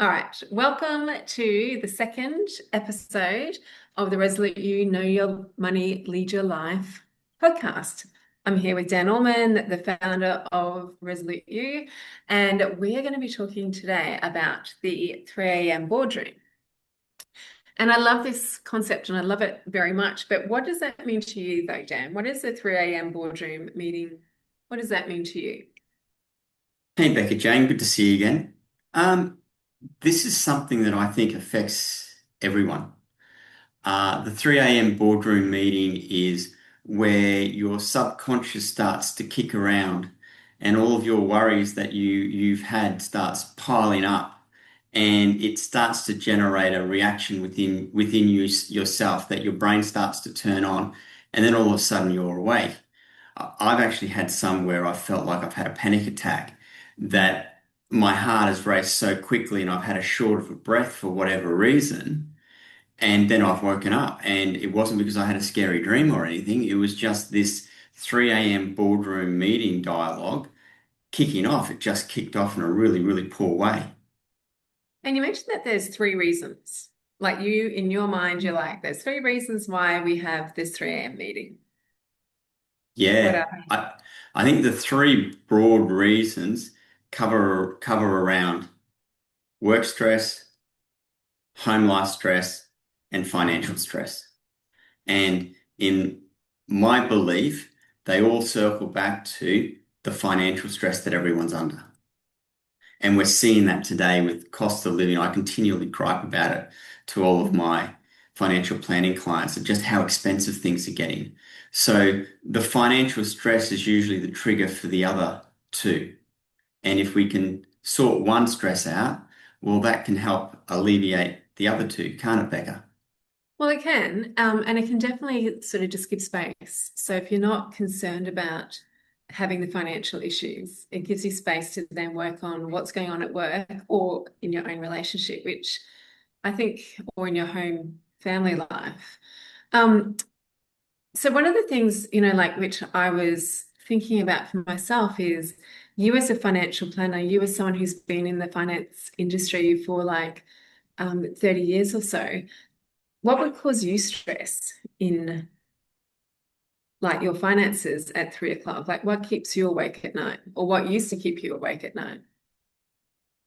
All right, welcome to the second episode of the Resolute You Know Your Money, Lead Your Life podcast. I'm here with Dan Allman, the founder of Resolute U, and we are going to be talking today about the 3 a.m. boardroom. And I love this concept and I love it very much. But what does that mean to you, though, Dan? What is the 3 a.m. boardroom meeting? What does that mean to you? Hey Becca Jane, good to see you again. Um, this is something that I think affects everyone. The 3 a.m. boardroom meeting is where your subconscious starts to kick around and all of your worries that you've had starts piling up and it starts to generate a reaction within yourself that your brain starts to turn on and then all of a sudden you're awake. I've actually had some where I felt like I've had a panic attack that my heart has raced so quickly and I've had a short of a breath for whatever reason. And then I've woken up and it wasn't because I had a scary dream or anything. It was just this 3 a.m. boardroom meeting dialogue kicking off. It just kicked off in a really, really poor way. And you mentioned that there's three reasons. Like you, in your mind, you're like, there's three reasons why we have this 3 a.m. meeting. What Yeah. are they? I think the three broad reasons cover around work stress, home life stress, and financial stress. And in my belief, they all circle back to the financial stress that everyone's under. And we're seeing that today with cost of living. I continually gripe about it to all of my financial planning clients and just how expensive things are getting. So the financial stress is usually the trigger for the other two. And if we can sort one stress out, well, that can help alleviate the other two, can't it, Becca? Well, it can, and it can definitely sort of just give space. So if you're not concerned about having the financial issues, it gives you space to then work on what's going on at work or in your own relationship, which I think, or in your home family life. Um, So one of the things, like which I was thinking about for myself is you as a financial planner, you as someone who's been in the finance industry for like 30 years or so, what would cause you stress in like your finances at 3 o'clock? Like what keeps you awake at night or what used to keep you awake at night?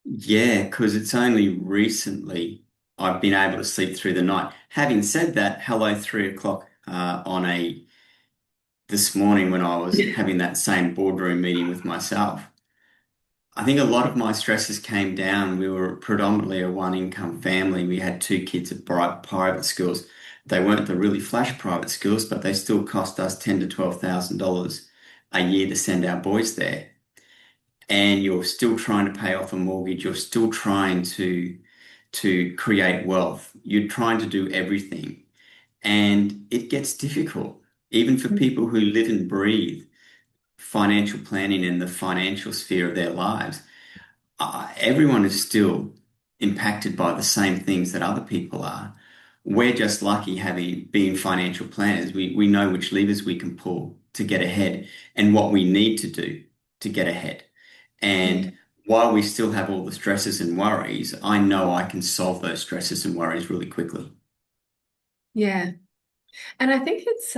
Yeah, because it's only recently I've been able to sleep through the night. Having said that, hello, 3 o'clock on a this morning when I was having that same boardroom meeting with myself. I think a lot of my stresses came down. We were predominantly a one income family. We had two kids at private schools. They weren't the really flash private schools, but they still cost us ten to $12,000 a year to send our boys there. And you're still trying to pay off a mortgage. You're still trying to create wealth. You're trying to do everything. And it gets difficult, even for people who live and breathe financial planning in the financial sphere of their lives. Everyone is still impacted by the same things that other people are. We're just lucky having being financial planners. We know which levers we can pull to get ahead and what we need to do to get ahead. Yeah. And while we still have all the stresses and worries, I know I can solve those stresses and worries really quickly. Yeah. And I think it's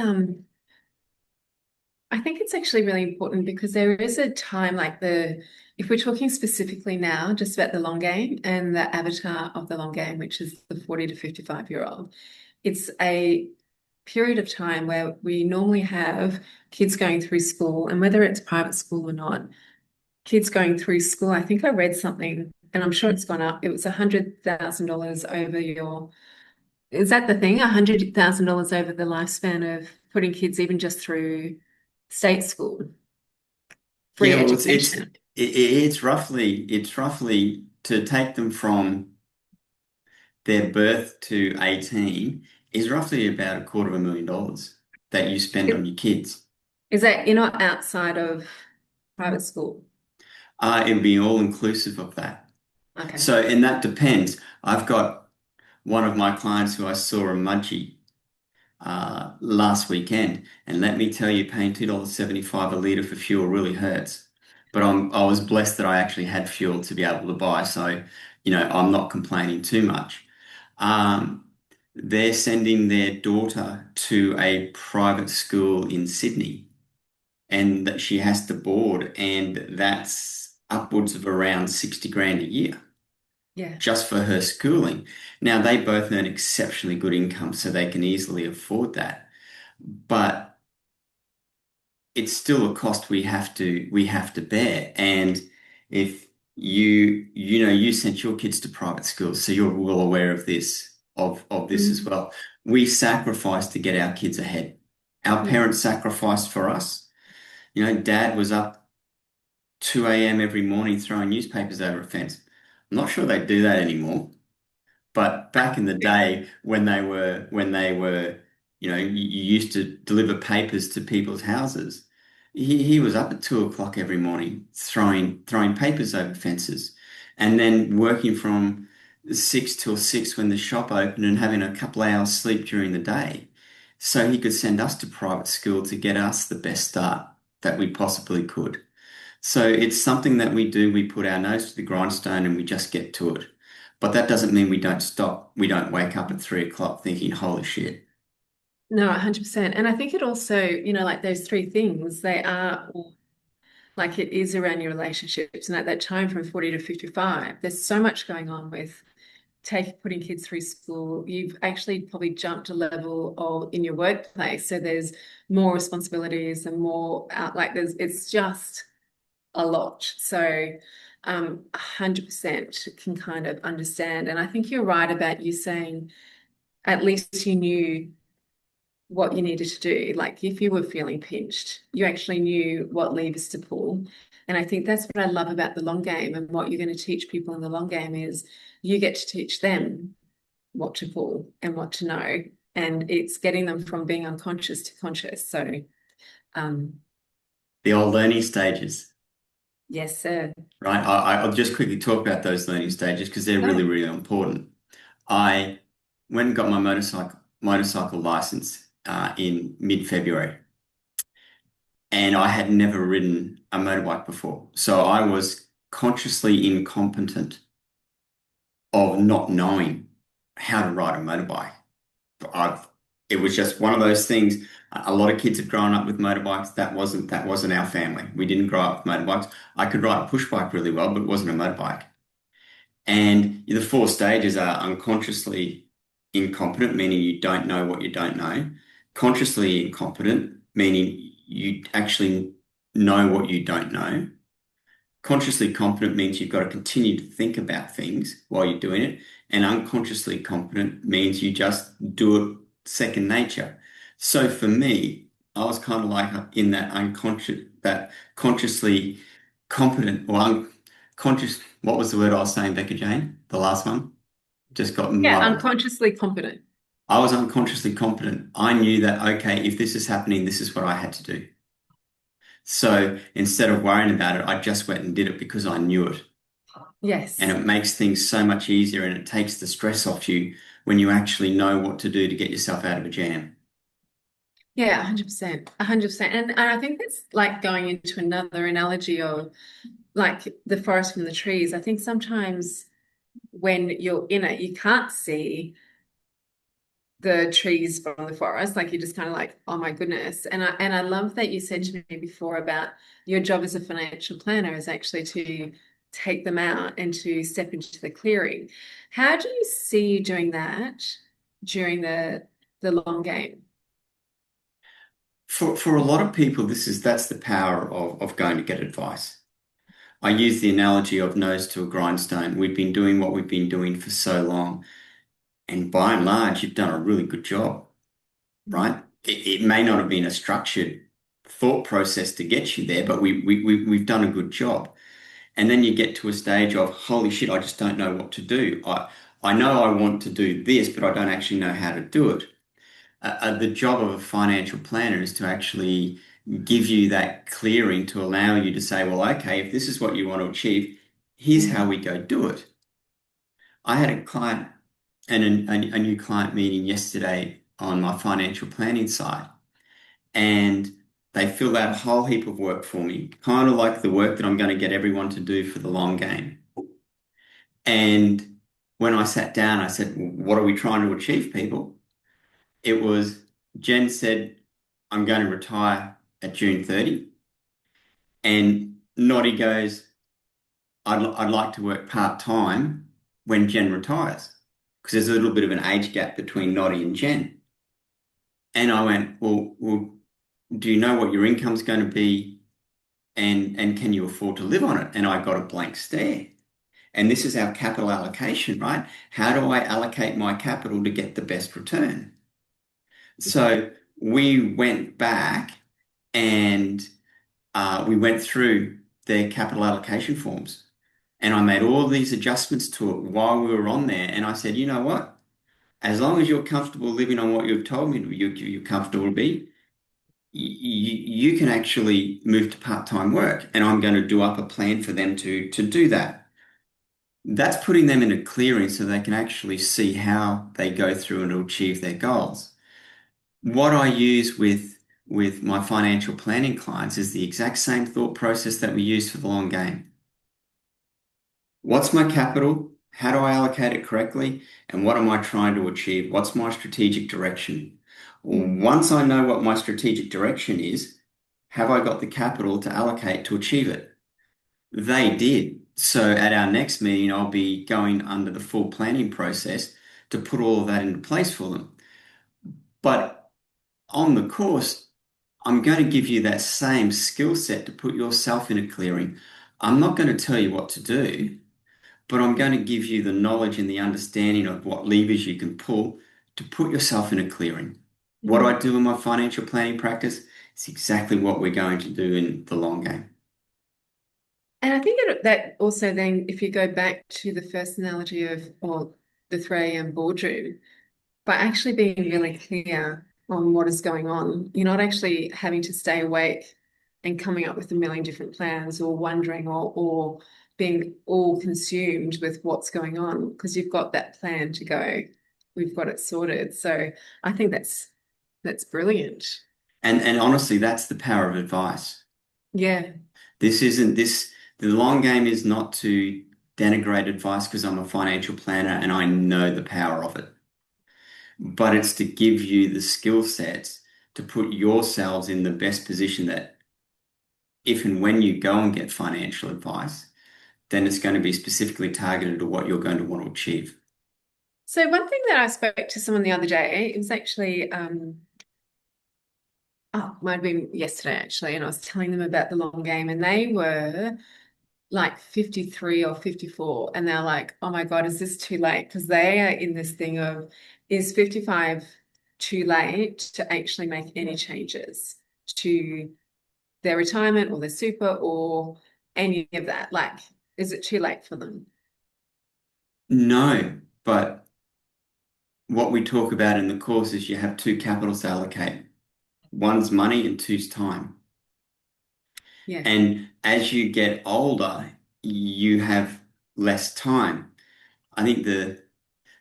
actually really important because there is a time like if we're talking specifically now just about the long game and the avatar of the long game, which is the 40 to 55-year-old, it's a period of time where we normally have kids going through school, and whether it's private school or not, kids going through school. I think I read something, and I'm sure it's gone up. It was $100,000 over is that the thing? $100,000 over the lifespan of putting kids even just through state school, free Yeah, well, education. it's roughly to take them from their birth to 18 is roughly about $250,000 that you spend Is on your kids. is that in or outside of private school? It'd be all inclusive of that. Okay. So, and that depends. I've got one of my clients who I saw a Mudgee last weekend, and let me tell you, paying $2.75 a litre for fuel really hurts. But I was blessed that I actually had fuel to be able to buy. So I'm not complaining too much. Um, they're sending their daughter to a private school in Sydney and that she has to board, and that's upwards of around 60 grand a year Yeah. just for her schooling. Now, they both earn exceptionally good income, so they can easily afford that. But it's still a cost we have to bear. And if you sent your kids to private schools, so you're well aware of this as Mm. well. We sacrifice to get our kids ahead. Our Yeah. parents sacrificed for us. Dad was up 2 a.m. every morning throwing newspapers over a fence. I'm not sure they do that anymore. But back in the day when they were, you used to deliver papers to people's houses. He was up at 2 o'clock every morning throwing papers over fences and then working from 6 till 6 when the shop opened and having a couple of hours sleep during the day. So he could send us to private school to get us the best start that we possibly could. So it's something that we do. We put our nose to the grindstone and we just get to it. But that doesn't mean we don't stop. We don't wake up at 3 o'clock thinking, holy shit. No, 100%. And I think it also, like those three things, they are like it is around your relationships. And at that time from 40 to 55, there's so much going on with putting kids through school. You've actually probably jumped a level of in your workplace. So there's more responsibilities and more out like it's just a lot. So 100% can kind of understand. And I think you're right about you saying at least you knew what you needed to do. Like if you were feeling pinched, you actually knew what levers to pull. And I think that's what I love about the long game and what you're going to teach people in the long game is you get to teach them what to pull and what to know. And it's getting them from being unconscious to conscious. So um, The old learning stages, yes, sir. right? I'll just quickly talk about those learning stages because they're really, No. really important. I went and got my motorcycle license in mid-February, and I had never ridden a motorbike before. So I was consciously incompetent of not knowing how to ride a motorbike. I've it was just one of those things. A lot of kids have grown up with motorbikes. That wasn't our family. We didn't grow up with motorbikes. I could ride a push bike really well, but it wasn't a motorbike. And the four stages are unconsciously incompetent, meaning you don't know what you don't know. Consciously incompetent, meaning you actually know what you don't know. Consciously competent means you've got to continue to think about things while you're doing it. And unconsciously competent means you just do it second nature. So for me, I was kind of like in that consciously competent or unconscious. What was the word I was saying, Becca Jane? The last one just got Yeah, muddled. unconsciously competent. I was unconsciously competent. I knew that, okay, if this is happening, this is what I had to do. So instead of worrying about it, I just went and did it because I knew it. And Yes. it makes things so much easier and it takes the stress off you when you actually know what to do to get yourself out of a jam. Yeah, 100%. 100%. And I think that's like going into another analogy of like the forest from the trees. I think sometimes when you're in it, you can't see the trees from the forest. Like you're just kind of like, oh my goodness. And I love that you said to me before about your job as a financial planner is actually to take them out and to step into the clearing. How do you see you doing that during the long game? For a lot of people, that's the power of going to get advice. I use the analogy of nose to a grindstone. We've been doing what we've been doing for so long, and by and large, you've done a really good job, right? It may not have been a structured thought process to get you there, but we've done a good job. And then you get to a stage of, holy shit, I just don't know what to do. I know I want to do this, but I don't actually know how to do it. The job of a financial planner is to actually give you that clearing to allow you to say, well, okay, if this is what you want to achieve, here's how Mm. we go do it. I had a client and a new client meeting yesterday on my financial planning side, and they filled out a whole heap of work for me, kind of like the work that I'm going to get everyone to do for the long game. And when I sat down, I said, "Well, what are we trying to achieve, people?" It was Jen said, "I'm going to retire at June 30." And Noddy goes, I'd like to work part-time when Jen retires. Because there's a little bit of an age gap between Noddy and Jen. And I went, well, do you know what your income's going to be and can you afford to live on it? And I got a blank stare. And this is our capital allocation, right? How do I allocate my capital to get the best return? So we went back and we went through their capital allocation forms. And I made all these adjustments to it while we were on there. And I said, you know what? As long as you're comfortable living on what you've told me you're comfortable to be, you can actually move to part-time work. And I'm going to do up a plan for them to do that. That's putting them in a clearing so they can actually see how they go through and achieve their goals. What I use with my financial planning clients is the exact same thought process that we use for the long game. What's my capital? How do I allocate it correctly? And what am I trying to achieve? What's my strategic direction? Once I know what my strategic direction is, have I got the capital to allocate to achieve it? They did. So at our next meeting, I'll be going under the full planning process to put all of that into place for them. But on the course, I'm going to give you that same skill set to put yourself in a clearing. I'm not going to tell you what to do, but I'm going to give you the knowledge and the understanding of what levers you can pull to put yourself in a clearing. What I Mhm. do in my financial planning practice is exactly what we're going to do in the long game. And I think that also then, if you go back to the first analogy of or the 3 a.m. boardroom, by actually being really clear on what is going on, you're not actually having to stay awake and coming up with a million different plans or wondering or being all consumed with what's going on because you've got that plan to go. We've got it sorted. So I think that's brilliant. And honestly, that's the power of advice. Yeah. This isn't this, the long game is not to denigrate advice because I'm a financial planner and I know the power of it, but it's to give you the skill sets to put yourselves in the best position that if and when you go and get financial advice, then it's going to be specifically targeted to what you're going to want to achieve. So one thing that I spoke to someone the other day, it was actually oh, might have been yesterday actually, and I was telling them about the long game, and they were like 53 or 54, and they're like, oh my God, is this too late? Because they are in this thing of, is 55 too late to actually make any changes to their retirement or their super or any of that? Like, is it too late for them? No, but what we talk about in the course is you have two capitals to allocate. One's money and two's time. Yeah. And as you get older, you have less time. I think the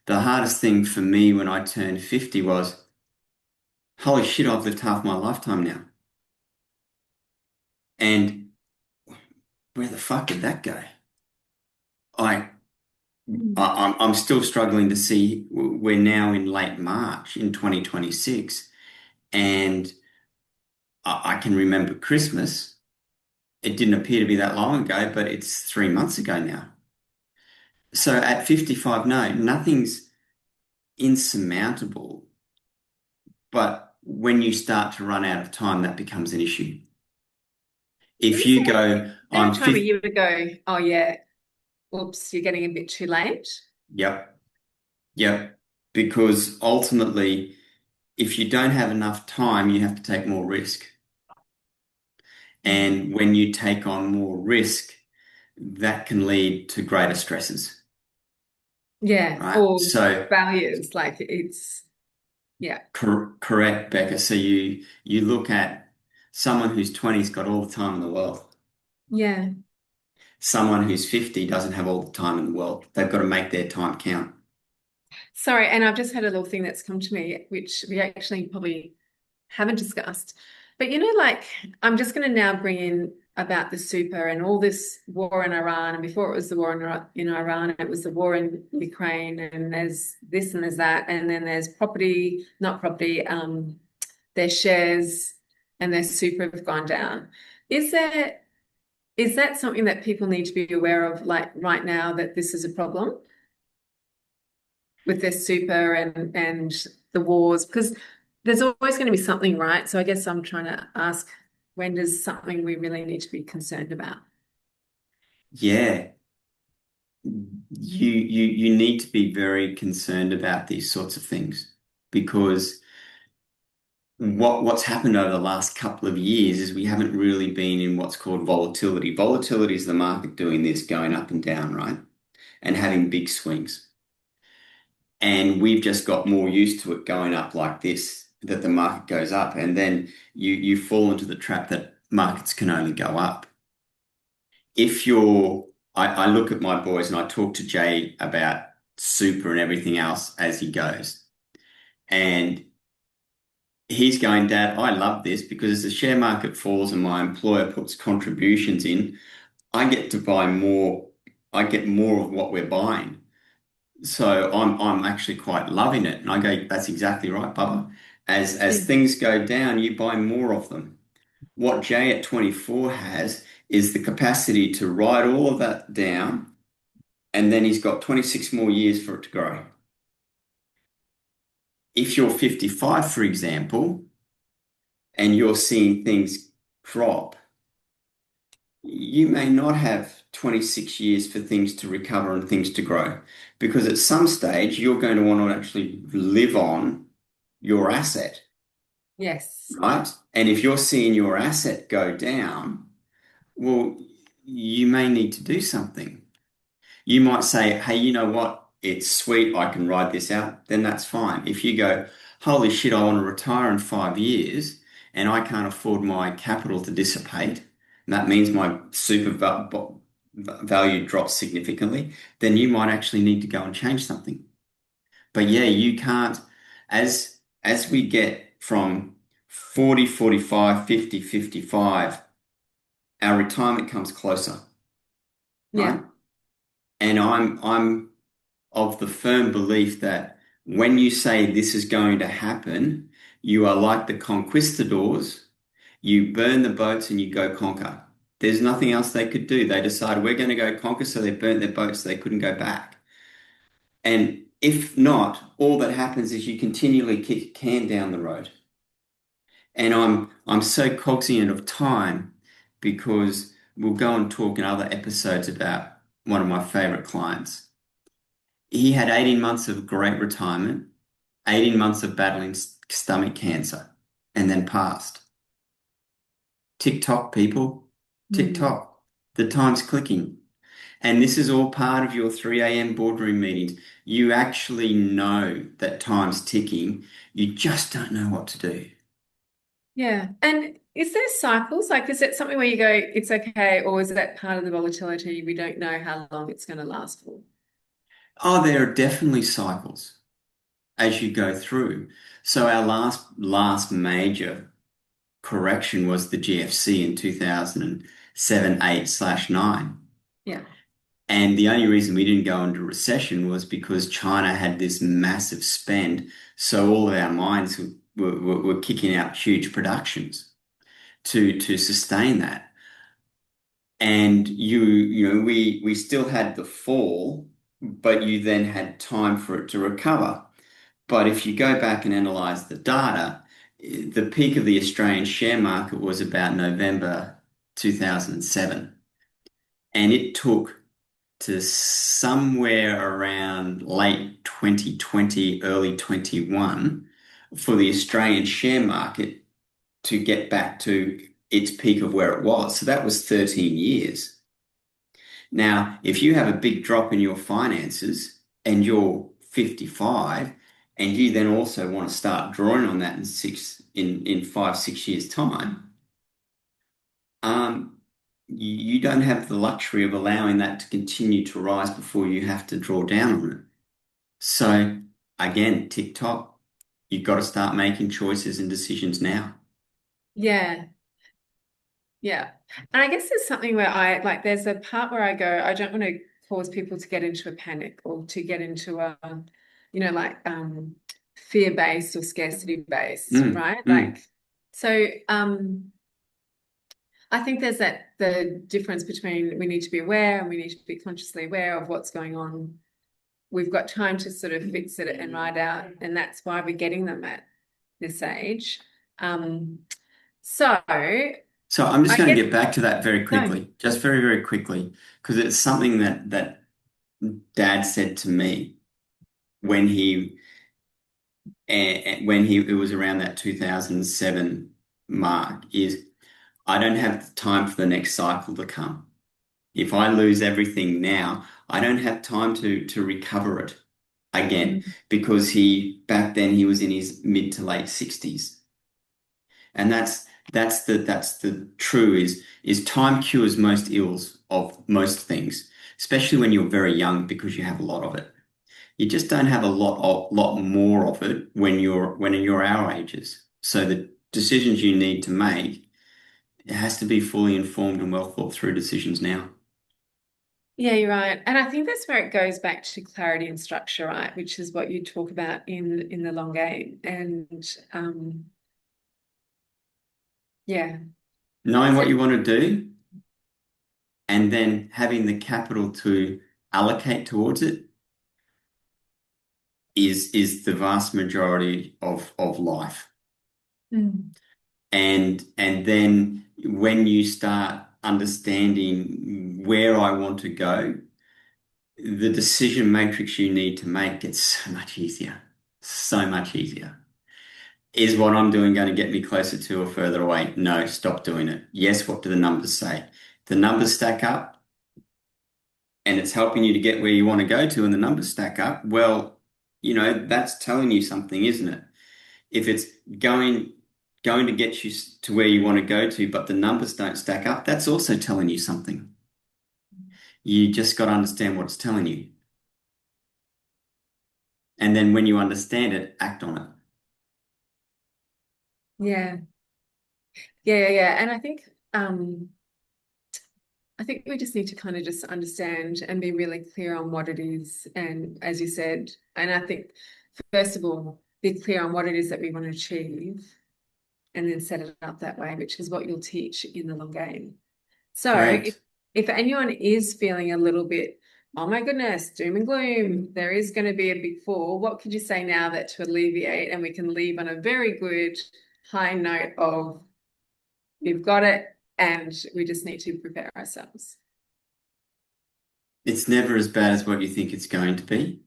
hardest thing for me when I turned 50 was, holy shit, I've lived half my lifetime now. And where the fuck did that go? I, Mm. I'm still struggling to see we're now in late March in 2026, and I can remember Christmas. It didn't appear to be that long ago, but it's 3 months ago now. So at 55, no, nothing's insurmountable. But when you start to run out of time, that becomes an issue. If Is you go, there a I'm time where 50, you would go, oh yeah, oops, you're getting a bit too late? yep, yep. Because ultimately, if you don't have enough time, you have to take more risk. Mm. And when you take on more risk, that can lead to greater stresses, Yeah, right? or So failures, like it's yeah. correct, Becca. So you look at someone who's 20's got all the time in the world. Yeah. Someone who's 50 doesn't have all the time in the world. They've got to make their time count. Sorry, and I've just had a little thing that's come to me, which we actually probably haven't discussed. But like I'm just going to now bring in about the super and all this war in Iran. And before it was the war in Iran, it was the war in Ukraine. And there's this and there's that. And then there's property, not property, their shares and their super have gone down. Is there, is that something that people need to be aware of, like right now, that this is a problem with their super and the wars? Because there's always going to be something, right? So I guess I'm trying to ask, when does something we really need to be concerned about? Yeah, you need to be very concerned about these sorts of things because what's happened over the last couple of years is we haven't really been in what's called volatility. Volatility is the market doing this, going up and down, right? And having big swings. And we've just got more used to it going up like this, that the market goes up, and then you fall into the trap that markets can only go up. If you're, I look at my boys and I talk to Jay about super and everything else as he goes. And he's going, Dad, I love this because as the share market falls and my employer puts contributions in, I get to buy more, I get more of what we're buying. So I'm actually quite loving it. And I go, that's exactly right, Bubba. As Yeah. things go down, you buy more of them. What Jay at 24 has is the capacity to write all of that down, and then he's got 26 more years for it to grow. If you're 55, for example, and you're seeing things drop, you may not have 26 years for things to recover and things to grow because at some stage you're going to want to actually live on your asset, Yes. right? And if you're seeing your asset go down, well, you may need to do something. You might say, hey, you know what? It's sweet. I can ride this out. Then that's fine. If you go, holy shit, I want to retire in 5 years and I can't afford my capital to dissipate, and that means my value drops significantly, then you might actually need to go and change something. But yeah, you can't, as we get from 40, 45, 50, 55, our retirement comes closer, Yeah. right? And I'm of the firm belief that when you say this is going to happen, you are like the conquistadors. You burn the boats and you go conquer. There's nothing else they could do. They decided we're going to go conquer, so they burnt their boats. So they couldn't go back. And if not, all that happens is you continually kick a can down the road. And I'm so cognizant of time because we'll go and talk in other episodes about one of my favorite clients. He had 18 months of great retirement, 18 months of battling stomach cancer, and then passed. Tick tock, people. Tick Mm. tock. The time's clicking. And this is all part of your 3 a.m. boardroom meetings. You actually know that time's ticking. You just don't know what to do. Yeah. And is there cycles? Like, is it something where you go, it's okay, or is that part of the volatility? We don't know how long it's going to last for. Oh, there are definitely cycles as you go through. So our last major correction was the GFC in 2007, 8/9. Yeah. And the only reason we didn't go into recession was because China had this massive spend. So all of our mines were kicking out huge productions to sustain that. And we still had the fall, but you then had time for it to recover. But if you go back and analyze the data, the peak of the Australian share market was about November 2007. And it took to somewhere around late 2020, early 21 for the Australian share market to get back to its peak of where it was. So that was 13 years. Now, if you have a big drop in your finances and you're 55 and you then also want to start drawing on that in 5, 6 years time, um, you don't have the luxury of allowing that to continue to rise before you have to draw down on it. So again, TikTok, you've got to start making choices and decisions now. Yeah. Yeah. And I guess there's something where I like, there's a part where I go, I don't want to cause people to get into a panic or to get into a, like fear-based or scarcity-based, Mm, right? mm. Like, so I think there's the difference between we need to be aware and we need to be consciously aware of what's going on. We've got time to sort of fix it and ride out, and that's why we're getting them at this age. Um, so I So I'm just going to guess get back to that very no. quickly, just very, very quickly, because it's something that Dad said to me when he it was around that 2007 mark is I don't have time for the next cycle to come. If I lose everything now, I don't have time to recover it again Mm, because he back then he was in his mid to late 60s. And that's the true is time cures most ills of most things, especially when you're very young because you have a lot of it. You just don't have a lot more of it when you're our ages. So the decisions you need to make, it has to be fully informed and well thought through decisions now. yeah, you're right. And I think that's where it goes back to clarity and structure, right? Which is what you talk about in the long game. And yeah. Knowing So what you want to do and then having the capital to allocate towards it is the vast majority of life. mm, And then when you start understanding where I want to go, the decision matrix you need to make gets so much easier. So much easier. Is what I'm doing going to get me closer to or further away? No, stop doing it. Yes, what do the numbers say? The numbers stack up and it's helping you to get where you want to go to and the numbers stack up. Well, that's telling you something, isn't it? If it's going going to get you to where you want to go to, but the numbers don't stack up, that's also telling you something. You just got to understand what it's telling you. And then when you understand it, act on it. yeah. Yeah. And I think we just need to kind of just understand and be really clear on what it is. And as you said, and I think first of all, be clear on what it is that we want to achieve and then set it up that way, which is what you'll teach in the long game. So Correct. if anyone is feeling a little bit, oh my goodness, doom and gloom, there is going to be a big fall, what could you say now that to alleviate and we can leave on a very good high note of we've got it and we just need to prepare ourselves. It's never as bad as what you think it's going to be.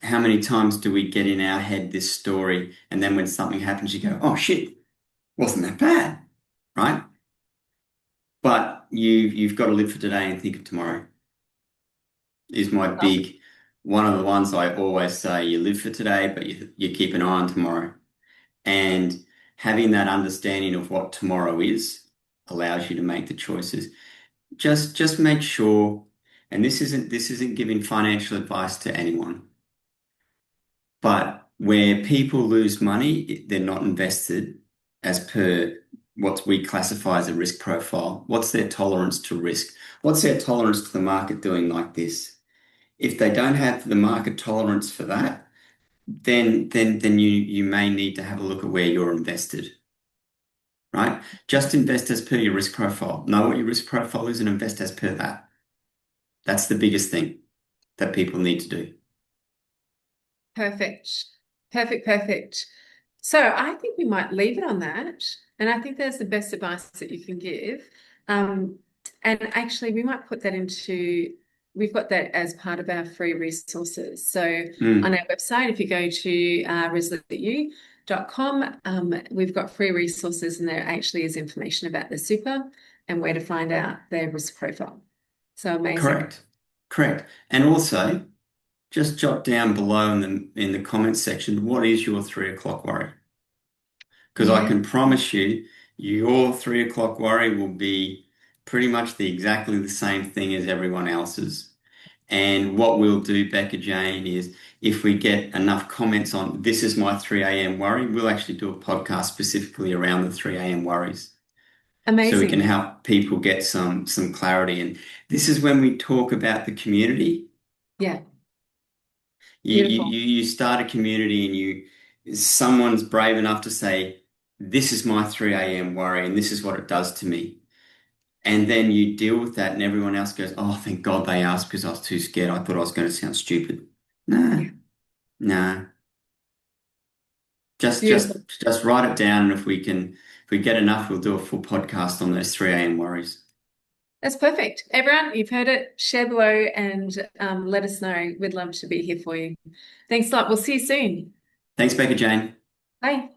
How many times do we get in our head this story and then when something happens, you go, oh shit, wasn't that bad, right? But you've got to live for today and think of tomorrow is my big one of the ones I always say. You live for today, but you keep an eye on tomorrow. And having that understanding of what tomorrow is allows you to make the choices. Just make sure, and this isn't giving financial advice to anyone, but where people lose money, they're not invested as per what we classify as a risk profile. What's their tolerance to risk? What's their tolerance to the market doing like this? If they don't have the market tolerance for that, then you may need to have a look at where you're invested, right? Just invest as per your risk profile. Know what your risk profile is and invest as per that. That's the biggest thing that people need to do. Perfect. Perfect. So I think we might leave it on that. And I think that's the best advice that you can give. Um, and actually, we might put that we've got that as part of our free resources. So on Mm, our website, if you go to resoluteu.com, we've got free resources and there actually is information about the super and where to find out their risk profile. So amazing. correct. Correct. And also, just jot down below in the comments section, what is your 3 o'clock worry? Because I Yeah. can promise you, your 3 o'clock worry will be pretty much exactly the same thing as everyone else's. And what we'll do, Becca Jane, is if we get enough comments on this is my 3 a.m. worry, we'll actually do a podcast specifically around the 3 a.m. worries. so we can Amazing. help people get some clarity. And this is when we talk about the community. Yeah, You beautiful. you start a community and someone's brave enough to say, this is my 3 a.m. worry and this is what it does to me. And then you deal with that and everyone else goes, oh, thank God they asked because I was too scared. I thought I was going to sound stupid. Nah, Yeah, nah. Just beautiful. just just write it down and if we get enough, we'll do a full podcast on those 3 a.m. worries. That's perfect. Everyone, you've heard it. Share below and let us know. We'd love to be here for you. Thanks a lot. We'll see you soon. Thanks, Becca Jane. Bye.